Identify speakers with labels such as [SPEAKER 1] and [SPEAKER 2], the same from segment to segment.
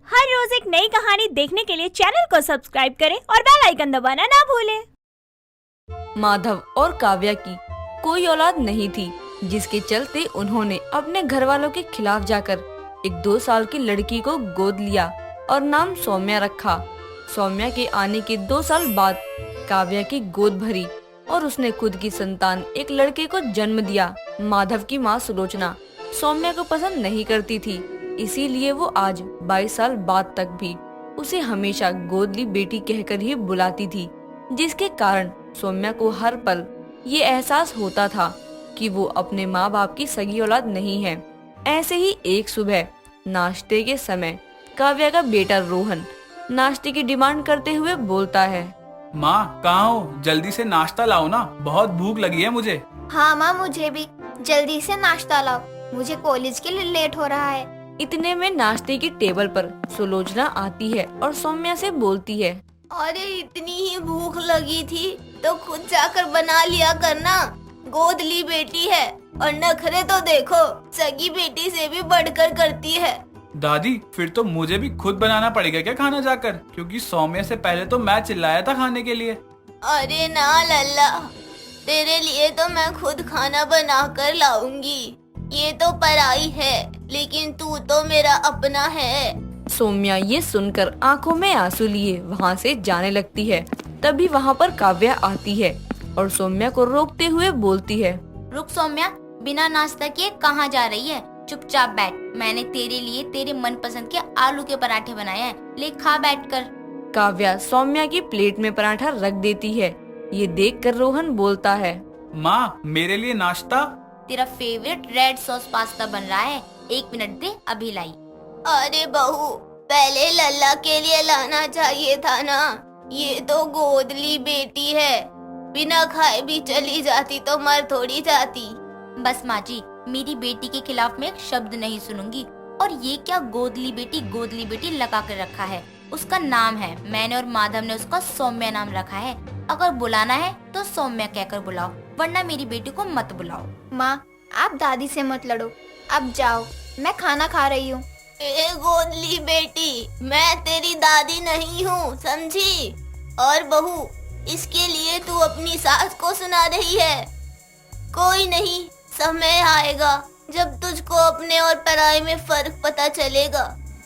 [SPEAKER 1] हर रोज एक नई कहानी देखने के लिए चैनल को सब्सक्राइब करें और बेल आइकन दबाना ना भूलें।
[SPEAKER 2] माधव और काव्या की कोई औलाद नहीं थी, जिसके चलते उन्होंने अपने घर वालों के खिलाफ जाकर एक 2 साल की लड़की को गोद लिया और नाम सौम्या रखा। सौम्या के आने के 2 साल बाद काव्या की गोद भरी और उसने खुद की संतान एक लड़के को जन्म दिया। माधव की माँ सुलोचना सौम्या को पसंद नहीं करती थी, इसीलिए वो आज 22 साल बाद तक भी उसे हमेशा गोदली बेटी कहकर ही बुलाती थी, जिसके कारण सौम्या को हर पल ये एहसास होता था कि वो अपने माँ बाप की सगी औलाद नहीं है। ऐसे ही एक सुबह नाश्ते के समय काव्या का बेटा रोहन नाश्ते की डिमांड करते हुए बोलता है,
[SPEAKER 3] माँ कहाँ हो? जल्दी से नाश्ता लाओ ना, बहुत भूख लगी है मुझे।
[SPEAKER 4] हाँ माँ, मुझे भी जल्दी से नाश्ता लाओ, मुझे कॉलेज के लिए लेट हो रहा है।
[SPEAKER 2] इतने में नाश्ते की टेबल पर सुलोचना आती है और सौम्या से बोलती है,
[SPEAKER 4] अरे इतनी ही भूख लगी थी तो खुद जाकर बना लिया करना, गोद ली बेटी है और नखरे तो देखो सगी बेटी से भी बढ़कर करती है।
[SPEAKER 3] दादी फिर तो मुझे भी खुद बनाना पड़ेगा क्या खाना जाकर, क्योंकि सौम्या से पहले तो मैं चिल्लाया था खाने के लिए।
[SPEAKER 4] अरे ना लल्ला, तेरे लिए तो मैं खुद खाना बना कर लाऊंगी। ये तो पराई है, लेकिन तू तो मेरा अपना है।
[SPEAKER 2] सौम्या ये सुनकर आंखों में आंसू लिए वहाँ से जाने लगती है। तभी वहाँ पर काव्या आती है और सौम्या को रोकते हुए बोलती है,
[SPEAKER 4] रुक सौम्या, बिना नाश्ता किए कहाँ जा रही है? चुपचाप बैठ, मैंने तेरे लिए तेरे मनपसंद के आलू के पराठे बनाए हैं, ले खा बैठकर।
[SPEAKER 2] काव्या सौम्या की प्लेट में पराठा रख देती है। ये देखकर रोहन बोलता है,
[SPEAKER 3] माँ मेरे लिए नाश्ता।
[SPEAKER 4] तेरा फेवरेट रेड सॉस पास्ता बन रहा है, 1 मिनट दे, अभी लाई। अरे बहू, पहले लल्ला के लिए लाना चाहिए था ना, ये तो गोदली बेटी है, बिना खाए भी चली जाती तो मर थोड़ी जाती। बस माँ जी, मेरी बेटी के खिलाफ मैं एक शब्द नहीं सुनूंगी। और ये क्या गोदली बेटी लगा कर रखा है, उसका नाम है, मैंने और माधव ने उसका सौम्या नाम रखा है। अगर बुलाना है तो सौम्या कहकर बुलाओ, वरना मेरी बेटी को मत बुलाओ। माँ आप दादी से मत लड़ो, अब जाओ, मैं खाना खा रही हूँ। ए गोदली बेटी, मैं तेरी दादी नहीं हूँ, समझी? और बहू, इसके लिए तू अपनी सास को सुना रही है? कोई नहीं, समय आएगा जब तुझको अपने और पराये में फर्क पता चलेगा।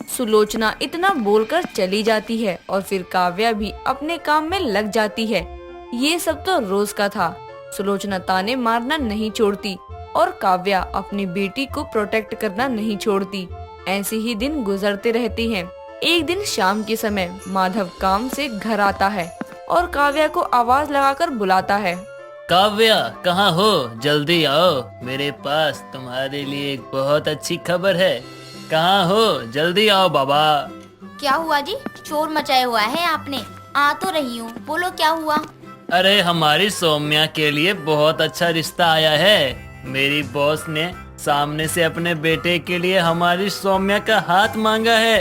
[SPEAKER 2] सुलोचना इतना बोलकर चली जाती है और फिर काव्या भी अपने काम में लग जाती है। ये सब तो रोज का था। सुलोचना ताने मारना नहीं छोड़ती और काव्या अपनी बेटी को प्रोटेक्ट करना नहीं छोड़ती। ऐसे ही दिन गुजरते रहते हैं। एक दिन शाम के समय माधव काम से घर आता है और काव्या को आवाज लगाकर बुलाता है,
[SPEAKER 5] काव्या कहाँ हो? जल्दी आओ, मेरे पास तुम्हारे लिए एक बहुत अच्छी खबर है। कहाँ हो? जल्दी आओ बाबा।
[SPEAKER 4] क्या हुआ जी? शोर मचाया हुआ है आपने। आ तो रही हूँ, बोलो क्या हुआ?
[SPEAKER 5] अरे हमारी सौम्या के लिए बहुत अच्छा रिश्ता आया है। मेरी बॉस ने सामने से अपने बेटे के लिए हमारी सौम्या का हाथ मांगा है।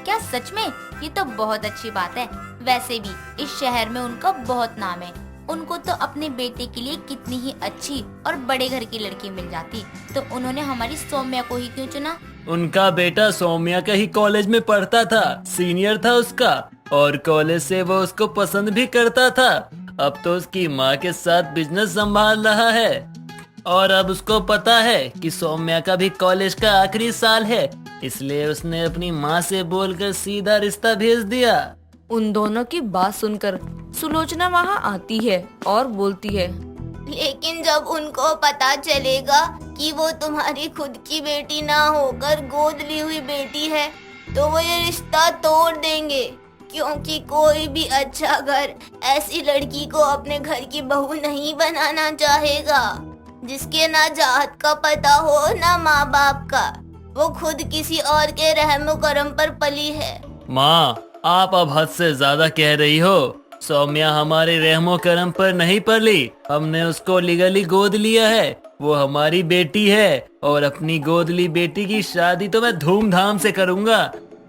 [SPEAKER 4] क्या सच में? ये तो बहुत अच्छी बात है। वैसे भी इस शहर में उनका बहुत नाम है। उनको तो अपने बेटे के लिए कितनी ही अच्छी और बड़े घर की लड़की मिल जाती, तो उन्होंने हमारी सौम्या को ही क्यों चुना?
[SPEAKER 5] उनका बेटा सौम्या का ही कॉलेज में पढ़ता था, सीनियर था उसका, और कॉलेज से वो उसको पसंद भी करता था। अब तो उसकी माँ के साथ बिजनेस संभाल रहा है और अब उसको पता है कि सौम्या का भी कॉलेज का आखिरी साल है, इसलिए उसने अपनी माँ से बोलकर सीधा रिश्ता भेज दिया।
[SPEAKER 2] उन दोनों की बात सुनकर सुलोचना वहाँ आती है और बोलती है,
[SPEAKER 4] लेकिन जब उनको पता चलेगा कि वो तुम्हारी खुद की बेटी ना होकर गोद ली हुई बेटी है, तो वो ये रिश्ता तोड़ देंगे, क्योंकि कोई भी अच्छा घर ऐसी लड़की को अपने घर की बहू नहीं बनाना चाहेगा, जिसके ना जात का पता हो ना माँ बाप का। वो खुद किसी और के रहमो करम पर पली है।
[SPEAKER 5] माँ आप अब हद से ज्यादा कह रही हो। सौम्या हमारे रहमो करम पर नहीं पली, हमने उसको लीगली गोद लिया है। वो हमारी बेटी है और अपनी गोदली बेटी की शादी तो मैं धूमधाम से करूंगा,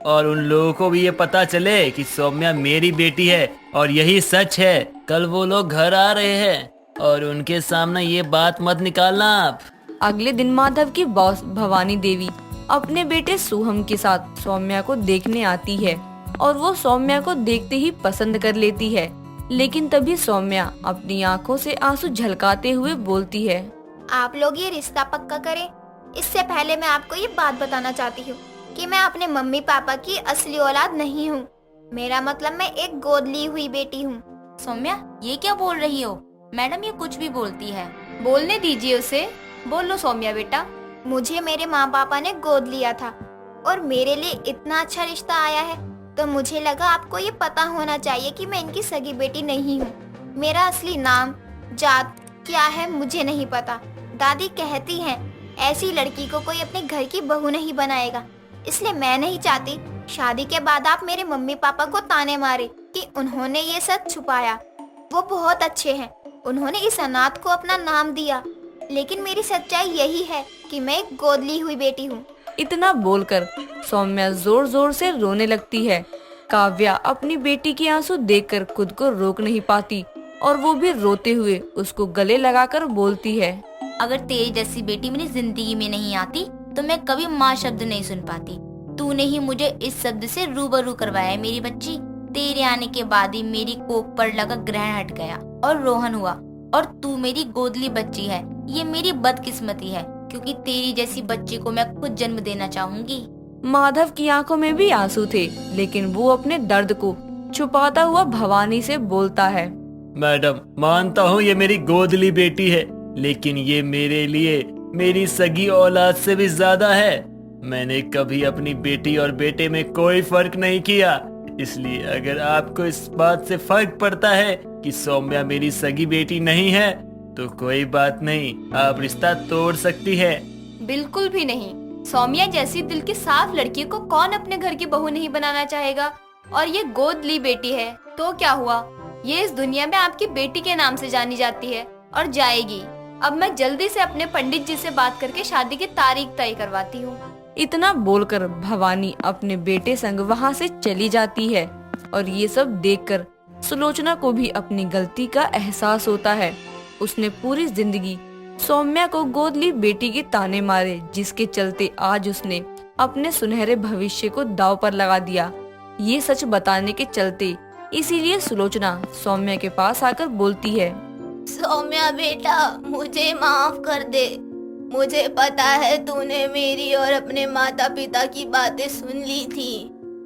[SPEAKER 5] और उन लोगों को भी ये पता चले कि सौम्या मेरी बेटी है और यही सच है। कल वो लोग घर आ रहे हैं और उनके सामने ये बात मत निकालना आप।
[SPEAKER 2] अगले दिन माधव की बॉस भवानी देवी अपने बेटे सोहम के साथ सौम्या को देखने आती है और वो सौम्या को देखते ही पसंद कर लेती है। लेकिन तभी सौम्या अपनी आंखों से आंसू झलकाते हुए बोलती है,
[SPEAKER 4] आप लोग ये रिश्ता पक्का करें। इससे पहले मैं आपको ये बात बताना चाहती हूँ कि मैं अपने मम्मी पापा की असली औलाद नहीं हूँ। मेरा मतलब मैं एक गोद ली हुई बेटी हूँ।
[SPEAKER 6] सौम्या, ये क्या बोल रही हो? मैडम ये कुछ भी बोलती है।
[SPEAKER 7] बोलने दीजिए उसे। बोलो सौम्या बेटा।
[SPEAKER 4] मुझे मेरे माँ पापा ने गोद लिया था और मेरे लिए इतना अच्छा रिश्ता आया है तो मुझे लगा आपको ये पता होना चाहिए कि मैं इनकी सगी बेटी नहीं हूँ। मेरा असली नाम, जात क्या है मुझे नहीं पता। दादी कहती हैं ऐसी लड़की को कोई अपने घर की बहू नहीं बनाएगा। इसलिए मैं नहीं चाहती शादी के बाद आप मेरे मम्मी पापा को ताने मारे कि उन्होंने ये सच छुपाया। वो बहुत अच्छे हैं, उन्होंने इस अनाथ को अपना नाम दिया। लेकिन मेरी सच्चाई यही है कि मैं एक गोद ली हुई बेटी हूँ।
[SPEAKER 2] इतना बोलकर सौम्या जोर जोर से रोने लगती है। काव्या अपनी बेटी की आंसू देखकर खुद को रोक नहीं पाती और वो भी रोते हुए उसको गले लगाकर बोलती है,
[SPEAKER 6] अगर तेरी जैसी बेटी मेरी जिंदगी में नहीं आती तो मैं कभी माँ शब्द नहीं सुन पाती। तूने ही मुझे इस शब्द से रूबरू करवाया है मेरी बच्ची। तेरे आने के बाद ही मेरी कोख पर लगा ग्रहण हट गया और रोहन हुआ और तू मेरी गोदली बच्ची है। ये मेरी बदकिस्मती है क्योंकि तेरी जैसी बच्ची को मैं खुद जन्म देना चाहूंगी।
[SPEAKER 2] माधव की आंखों में भी आंसू थे, लेकिन वो अपने दर्द को छुपाता हुआ भवानी से बोलता है,
[SPEAKER 5] मैडम मानता हूँ ये मेरी गोदली बेटी है, लेकिन ये मेरे लिए मेरी सगी औलाद से भी ज्यादा है। मैंने कभी अपनी बेटी और बेटे में कोई फर्क नहीं किया। इसलिए अगर आपको इस बात से फर्क पड़ता है कि सौम्या मेरी सगी बेटी नहीं है तो कोई बात नहीं, आप रिश्ता तोड़ सकती है।
[SPEAKER 7] बिल्कुल भी नहीं। सौम्या जैसी दिल की साफ लड़की को कौन अपने घर की बहू नहीं बनाना चाहेगा। और ये गोद ली बेटी है तो क्या हुआ, ये इस दुनिया में आपकी बेटी के नाम से जानी जाती है और जाएगी। अब मैं जल्दी से अपने पंडित जी से बात करके शादी की तारीख तय करवाती हूँ।
[SPEAKER 2] इतना बोलकर भवानी अपने बेटे संग वहाँ से चली जाती है और ये सब देखकर सुलोचना को भी अपनी गलती का एहसास होता है। उसने पूरी जिंदगी सौम्या को गोद ली बेटी के ताने मारे, जिसके चलते आज उसने अपने सुनहरे भविष्य को दांव पर लगा दिया। ये सच बताने के चलते इसीलिए सुलोचना सौम्या के पास आकर बोलती है,
[SPEAKER 4] सौम्या बेटा, मुझे माफ कर दे। मुझे पता है तूने मेरी और अपने माता पिता की बातें सुन ली थी,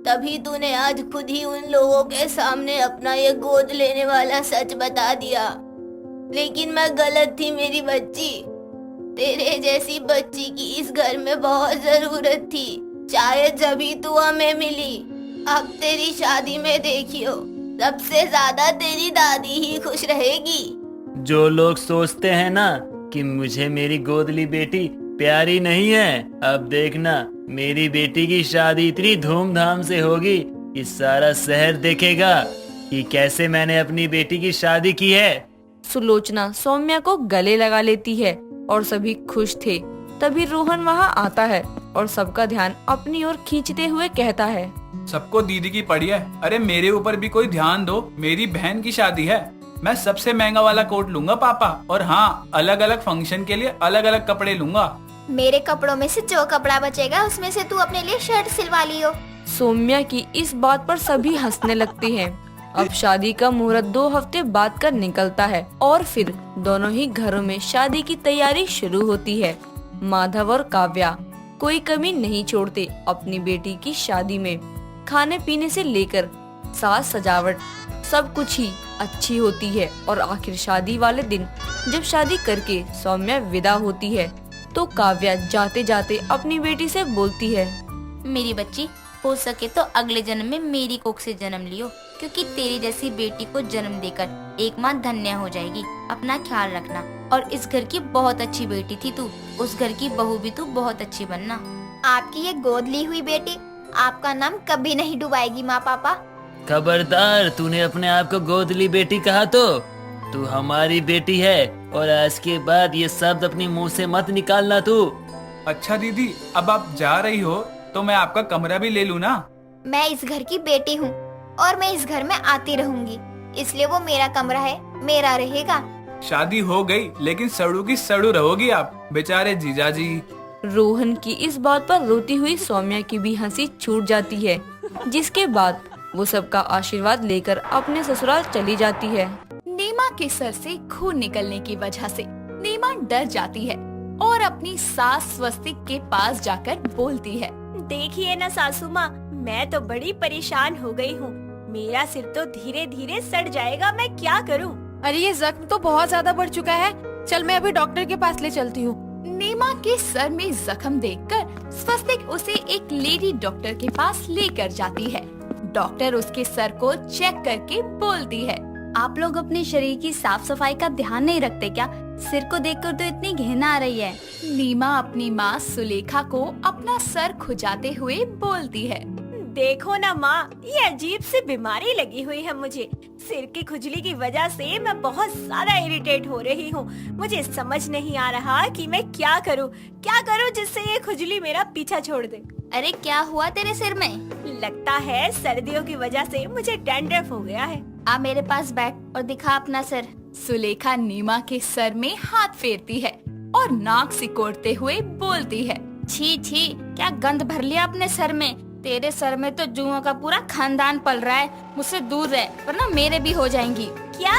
[SPEAKER 4] तभी तूने आज खुद ही उन लोगों के सामने अपना ये गोद लेने वाला सच बता दिया। लेकिन मैं गलत थी मेरी बच्ची। तेरे जैसी बच्ची की इस घर में बहुत जरूरत थी, शायद जभी तू हमें मिली। अब तेरी शादी में देखियो, सबसे ज्यादा तेरी दादी ही खुश रहेगी।
[SPEAKER 5] जो लोग सोचते हैं ना कि मुझे मेरी गोदली बेटी प्यारी नहीं है, अब देखना मेरी बेटी की शादी इतनी धूमधाम से होगी कि सारा शहर देखेगा कि कैसे मैंने अपनी बेटी की शादी की है।
[SPEAKER 2] सुलोचना सौम्या को गले लगा लेती है और सभी खुश थे। तभी रोहन वहाँ आता है और सबका ध्यान अपनी ओर खींचते हुए कहता है,
[SPEAKER 3] सबको दीदी की पड़ी है। अरे मेरे ऊपर भी कोई ध्यान दो, मेरी बहन की शादी है। मैं सबसे महंगा वाला कोट लूंगा पापा, और हाँ, अलग अलग फंक्शन के लिए अलग अलग कपड़े लूंगा।
[SPEAKER 4] मेरे कपड़ों में से जो कपड़ा बचेगा उसमें से तू अपने लिए शर्ट सिलवा लियो।
[SPEAKER 2] सौम्या की इस बात पर सभी हंसने लगते हैं। अब शादी का मुहूर्त 2 हफ्ते बाद का निकलता है और फिर दोनों ही घरों में शादी की तैयारी शुरू होती है। माधव और काव्या कोई कमी नहीं छोड़ते अपनी बेटी की शादी में। खाने पीने से लेकर साज सजावट सब कुछ ही अच्छी होती है और आखिर शादी वाले दिन जब शादी करके सौम्या विदा होती है तो काव्या जाते जाते अपनी बेटी से बोलती है,
[SPEAKER 6] मेरी बच्ची, हो सके तो अगले जन्म में मेरी कोख से जन्म लियो, क्योंकि तेरी जैसी बेटी को जन्म देकर एक माँ धन्य हो जाएगी। अपना ख्याल रखना, और इस घर की बहुत अच्छी बेटी थी तू, उस घर की बहू भी तू बहुत अच्छी बनना।
[SPEAKER 4] आपकी ये गोद ली हुई बेटी आपका नाम कभी नहीं डुबाएगी माँ पापा।
[SPEAKER 5] खबरदार, तूने अपने आप को गोदली बेटी कहा तो तू हमारी बेटी है, और आज के बाद ये शब्द अपने मुंह से मत निकालना तू।
[SPEAKER 3] अच्छा दीदी, अब आप जा रही हो तो मैं आपका कमरा भी ले लूँ ना?
[SPEAKER 4] मैं इस घर की बेटी हूँ और मैं इस घर में आती रहूंगी, इसलिए वो मेरा कमरा है, मेरा रहेगा।
[SPEAKER 3] शादी हो गई लेकिन सड़ू की सड़ू रहोगी आप, बेचारे जीजाजी।
[SPEAKER 2] रोहन की इस बात पर रोती हुई सौम्या की भी हंसी छूट जाती है, जिसके बाद वो सबका आशीर्वाद लेकर अपने ससुराल चली जाती है।
[SPEAKER 8] नीमा के सर से खून निकलने की वजह से नीमा डर जाती है और अपनी सास स्वस्तिक के पास जाकर बोलती है।
[SPEAKER 1] देखिए ना सासू माँ, मैं तो बड़ी परेशान हो गई हूँ। मेरा सिर तो धीरे धीरे सड़ जाएगा, मैं क्या करूँ?
[SPEAKER 9] अरे ये जख्म तो बहुत ज्यादा बढ़ चुका है, चल मैं अभी डॉक्टर के पास ले चलती हूँ।
[SPEAKER 8] नीमा के सर में जख्म देखकर स्वस्तिक उसे एक लेडी डॉक्टर के पास लेकर जाती है। डॉक्टर उसके सर को चेक करके बोलती है,
[SPEAKER 6] आप लोग अपने शरीर की साफ सफाई का ध्यान नहीं रखते क्या? सिर को देखकर तो इतनी घृणा आ रही है।
[SPEAKER 8] नीमा अपनी माँ सुलेखा को अपना सर खुजाते हुए बोलती है।
[SPEAKER 1] देखो ना माँ, ये अजीब सी बीमारी लगी हुई है मुझे। सिर की खुजली की वजह से मैं बहुत ज्यादा इरिटेट हो रही हूँ। मुझे समझ नहीं आ रहा कि मैं क्या करूँ जिससे ये खुजली मेरा पीछा छोड़ दे।
[SPEAKER 6] अरे क्या हुआ तेरे सिर में?
[SPEAKER 1] लगता है सर्दियों की वजह से मुझे डैंड्रफ हो गया है।
[SPEAKER 6] आ मेरे पास बैठ और दिखा अपना सिर।
[SPEAKER 8] सुलेखा नीमा के सर में हाथ फेरती है और नाक सिकोड़ते हुए बोलती है,
[SPEAKER 6] छी छी, क्या गंद भर लिया अपने सर में। तेरे सर में तो जुओं का पूरा खानदान पल रहा है। मुझसे दूर रह, वरना मेरे भी हो जाएंगी।
[SPEAKER 1] क्या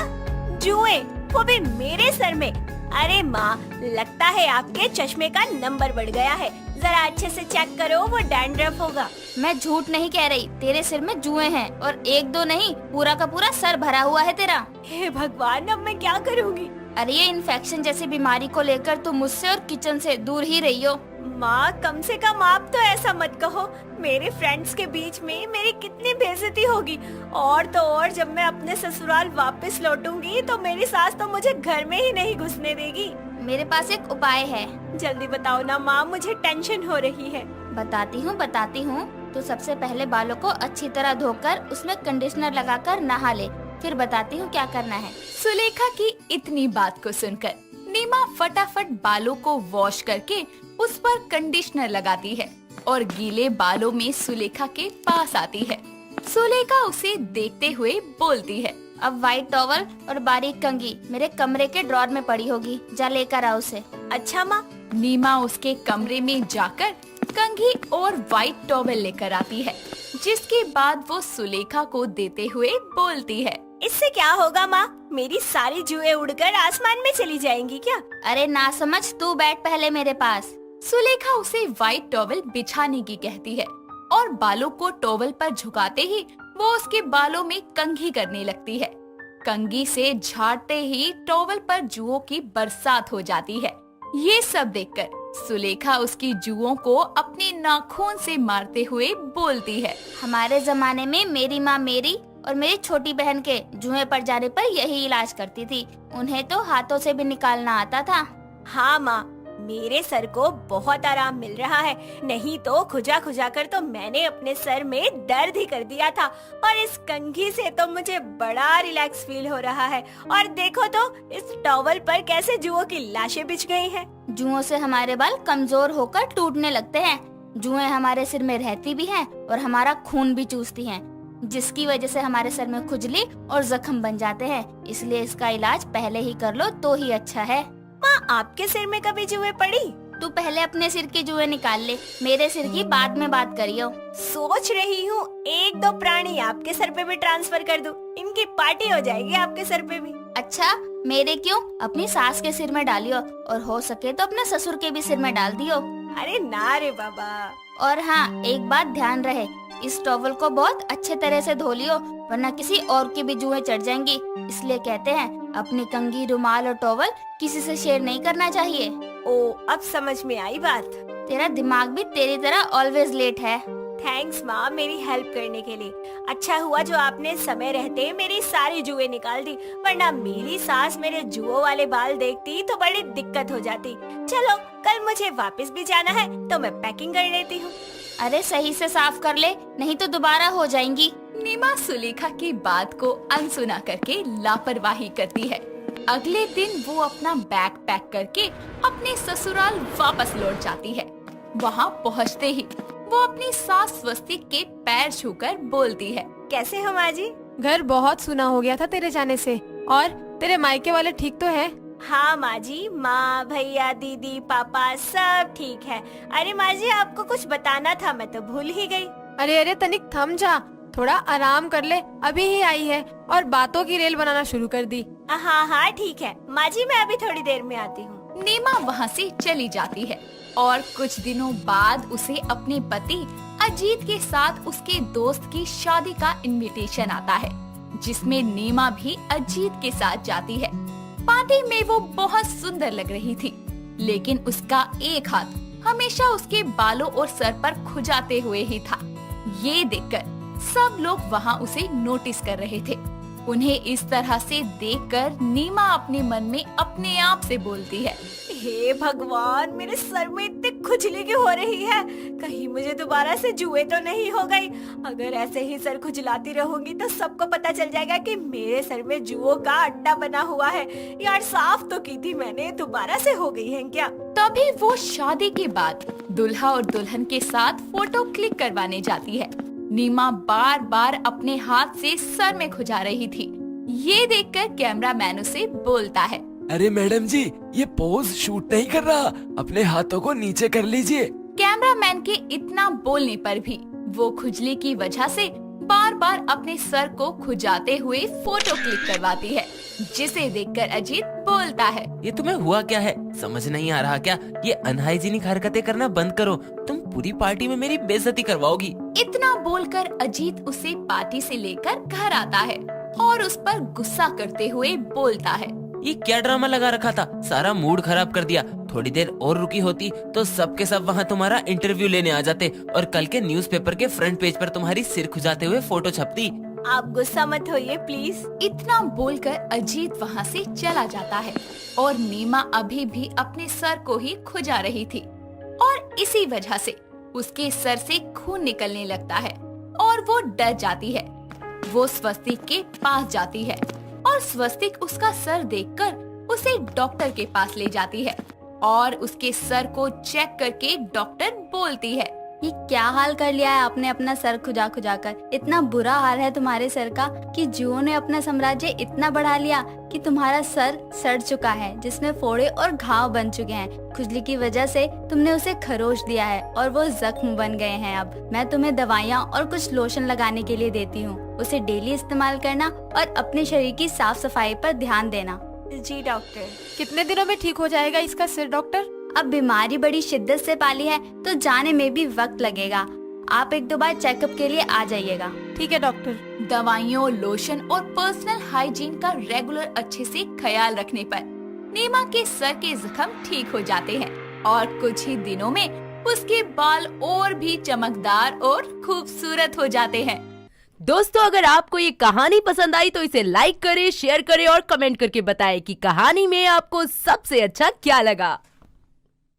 [SPEAKER 1] जुए, वो भी मेरे सर में? अरे माँ, लगता है आपके चश्मे का नंबर बढ़ गया है। जरा अच्छे से चेक करो, वो डैंड्रफ होगा।
[SPEAKER 6] मैं झूठ नहीं कह रही, तेरे सिर में जुए हैं और एक दो नहीं, पूरा का पूरा सर भरा हुआ है तेरा।
[SPEAKER 1] हे भगवान, अब मैं क्या करूँगी?
[SPEAKER 6] अरे ये इन्फेक्शन जैसी बीमारी को लेकर तुम मुझसे और किचन से दूर ही रही हो।
[SPEAKER 1] माँ, कम से कम आप तो ऐसा मत कहो। मेरे फ्रेंड्स के बीच में मेरी कितनी बेइज्जती होगी। और तो और जब मैं अपने ससुराल वापस लौटूंगी तो मेरी सास तो मुझे घर में ही नहीं घुसने देगी।
[SPEAKER 6] मेरे पास एक उपाय है।
[SPEAKER 1] जल्दी बताओ ना माँ, मुझे टेंशन हो रही है।
[SPEAKER 6] बताती हूँ। तो सबसे पहले बालों को अच्छी तरह धोकर उसमें कंडीशनर लगाकर नहा ले, फिर बताती हूँ क्या करना है।
[SPEAKER 8] सुलेखा की इतनी बात को सुनकर नीमा फटाफट बालों को वॉश करके उस पर कंडीशनर लगाती है और गीले बालों में सुलेखा के पास आती है। सुलेखा उसे देखते हुए बोलती है,
[SPEAKER 6] अब व्हाइट टॉवल और बारीक कंघी मेरे कमरे के ड्रॉर में पड़ी होगी, जा लेकर आ उसे।
[SPEAKER 1] अच्छा माँ।
[SPEAKER 8] नीमा उसके कमरे में जाकर कंघी और व्हाइट टॉवल लेकर आती है, जिसके बाद वो सुलेखा को देते हुए बोलती है,
[SPEAKER 1] इससे क्या होगा माँ? मेरी सारी जुएं उड़कर आसमान में चली जाएंगी क्या?
[SPEAKER 6] अरे ना समझ, तू बैठ पहले मेरे पास।
[SPEAKER 8] सुलेखा उसे व्हाइट टॉवल बिछाने की कहती है और बालों को टॉवल पर झुकाते ही वो उसके बालों में कंघी करने लगती है। कंघी से झाड़ते ही टॉवल पर जुओं की बरसात हो जाती है। ये सब देखकर सुलेखा उसकी जुओं को अपने नाखून से मारते हुए बोलती है,
[SPEAKER 6] हमारे जमाने में मेरी माँ मेरी और मेरी छोटी बहन के जुएं पड़ जाने पर यही इलाज करती थी। उन्हें तो हाथों से भी निकालना आता था।
[SPEAKER 1] हाँ माँ, मेरे सर को बहुत आराम मिल रहा है, नहीं तो खुजा खुजा कर तो मैंने अपने सर में दर्द ही कर दिया था। और इस कंघी से तो मुझे बड़ा रिलैक्स फील हो रहा है। और देखो तो इस टॉवल पर कैसे जुओं की लाशें बिछ गई हैं।
[SPEAKER 6] जुओं से हमारे बाल कमजोर होकर टूटने लगते हैं। जुएं हमारे सिर में रहती भी हैं और हमारा खून भी चूसती हैं, जिसकी वजह से हमारे सर में खुजली और जख्म बन जाते हैं। इसलिए इसका इलाज पहले ही कर लो तो ही अच्छा है।
[SPEAKER 1] माँ, आपके सिर में कभी जुएं पड़ी?
[SPEAKER 6] तू पहले अपने सिर की जुएं निकाल ले, मेरे सिर की बाद में बात करियो।
[SPEAKER 1] सोच रही हूँ एक दो प्राणी आपके सर पे भी ट्रांसफर कर दूं। इनकी पार्टी हो जाएगी आपके सर पे भी।
[SPEAKER 6] अच्छा, मेरे क्यों? अपनी सास के सिर में डालियो और हो सके तो अपने ससुर के भी सिर में डाल दियो।
[SPEAKER 1] अरे ना रे बाबा।
[SPEAKER 6] और हाँ, एक बात ध्यान रहे, इस टॉवल को बहुत अच्छे तरह से धो लियो, वरना किसी और की भी जुएं चढ़ जाएंगी। इसलिए कहते हैं अपनी कंघी, रुमाल और टॉवल किसी से शेयर नहीं करना चाहिए।
[SPEAKER 1] ओ, अब समझ में आई बात।
[SPEAKER 6] तेरा दिमाग भी तेरी तरह ऑलवेज लेट है।
[SPEAKER 1] थैंक्स माँ, मेरी हेल्प करने के लिए। अच्छा हुआ जो आपने समय रहते मेरी सारी जुएं निकाल दी, वरना मेरी सास मेरे जुओं वाले बाल देखती तो बड़ी दिक्कत हो जाती। चलो, कल मुझे वापस भी जाना है तो मैं पैकिंग कर लेती हूँ।
[SPEAKER 6] अरे सही से साफ कर ले, नहीं तो दोबारा हो जाएंगी।
[SPEAKER 8] नीमा सुलेखा की बात को अनसुना करके लापरवाही करती है। अगले दिन वो अपना बैग पैक करके अपने ससुराल वापस लौट जाती है। वहाँ पहुँचते ही वो अपनी सास स्वस्तिक के पैर छूकर बोलती है,
[SPEAKER 1] कैसे हो माँ जी?
[SPEAKER 9] घर बहुत सुना हो गया था तेरे जाने से। और तेरे मायके वाले ठीक तो हैं?
[SPEAKER 1] हाँ माँ जी, माँ भैया दीदी पापा सब ठीक है। अरे माँ जी, आपको कुछ बताना था, मैं तो भूल ही गई।
[SPEAKER 9] अरे अरे तनिक थम जा, थोड़ा आराम कर ले, अभी ही आई है और बातों की रेल बनाना शुरू कर दी।
[SPEAKER 1] हाँ हाँ ठीक है माँ जी, मैं अभी थोड़ी देर में आती हूँ।
[SPEAKER 8] नीमा वहाँ से चली जाती है और कुछ दिनों बाद उसे अपने पति अजीत के साथ उसके दोस्त की शादी का इनविटेशन आता है, जिसमें नीमा भी अजीत के साथ जाती है। पार्टी में वो बहुत सुंदर लग रही थी, लेकिन उसका एक हाथ हमेशा उसके बालों और सर पर खुजाते हुए ही था। ये देखकर सब लोग वहाँ उसे नोटिस कर रहे थे। उन्हें इस तरह से देखकर नीमा अपने मन में अपने आप से बोलती है,
[SPEAKER 1] हे भगवान, मेरे सर में इतनी खुजली क्यों हो रही है? कहीं मुझे दोबारा से जुए तो नहीं हो गई? अगर ऐसे ही सर खुजलाती रहूंगी तो सबको पता चल जाएगा कि मेरे सर में जुओं का अड्डा बना हुआ है। यार साफ तो की थी मैंने, दोबारा से हो गई है क्या?
[SPEAKER 8] तभी वो शादी के बाद दुल्हा और दुल्हन के साथ फोटो क्लिक करवाने जाती है। नीमा बार बार अपने हाथ से सर में खुजा रही थी। ये देखकर कैमरामैन उसे बोलता है,
[SPEAKER 10] अरे मैडम जी, ये पोज शूट नहीं कर रहा, अपने हाथों को नीचे कर लीजिए।
[SPEAKER 8] कैमरामैन के इतना बोलने पर भी वो खुजली की वजह से बार बार अपने सर को खुजाते हुए फोटो क्लिक करवाती है, जिसे देखकर अजीत बोलता है,
[SPEAKER 5] ये तुम्हें हुआ क्या है? समझ नहीं आ रहा क्या? ये अनहाइजीनिक हरकतें करना बंद करो, तुम पूरी पार्टी में मेरी बेइज्जती करवाओगी।
[SPEAKER 8] इतना बोलकर अजीत उसे पार्टी से लेकर घर आता है और उस पर गुस्सा करते हुए बोलता है,
[SPEAKER 5] ये क्या ड्रामा लगा रखा था, सारा मूड खराब कर दिया। थोड़ी देर और रुकी होती तो सब के सब वहाँ तुम्हारा इंटरव्यू लेने आ जाते और कल के न्यूज़पेपर के फ्रंट पेज पर तुम्हारी सिर खुजाते हुए फोटो छपती।
[SPEAKER 1] आप गुस्सा मत होइए प्लीज।
[SPEAKER 8] इतना बोलकर अजीत वहाँ से चला जाता है और नीमा अभी भी अपने सर को ही खुजा रही थी और इसी वजह से उसके सर से खून निकलने लगता है और वो डर जाती है। वो स्वस्तिक के पास जाती है और स्वस्तिक उसका सर देखकर उसे डॉक्टर के पास ले जाती है और उसके सर को चेक करके डॉक्टर बोलती है,
[SPEAKER 6] ये क्या हाल कर लिया है आपने अपना सर खुजा खुजा कर। इतना बुरा हाल है तुम्हारे सर का कि जुओं ने अपना साम्राज्य इतना बढ़ा लिया कि तुम्हारा सर सड़ चुका है, जिसमें फोड़े और घाव बन चुके हैं। खुजली की वजह से तुमने उसे खरोच दिया है और वो जख्म बन गए हैं। अब मैं तुम्हें दवाइयाँ और कुछ लोशन लगाने के लिए देती हूँ, उसे डेली इस्तेमाल करना और अपने शरीर की साफ सफाई पर ध्यान देना।
[SPEAKER 1] जी डॉक्टर।
[SPEAKER 9] कितने दिनों में ठीक हो जाएगा इसका सिर डॉक्टर?
[SPEAKER 6] अब बीमारी बड़ी शिद्दत से पाली है तो जाने में भी वक्त लगेगा। आप 1-2 बार चेकअप के लिए आ जाइएगा।
[SPEAKER 9] ठीक है डॉक्टर।
[SPEAKER 8] दवाइयों, लोशन और पर्सनल हाइजीन का रेगुलर अच्छे से ख्याल रखने पर नीमा के सर के जख्म ठीक हो जाते हैं और कुछ ही दिनों में उसके बाल और भी चमकदार और खूबसूरत हो जाते हैं।
[SPEAKER 11] दोस्तों, अगर आपको ये कहानी पसंद आई तो इसे लाइक करें, शेयर करें और कमेंट करके बताएं कि कहानी में आपको सबसे अच्छा क्या लगा।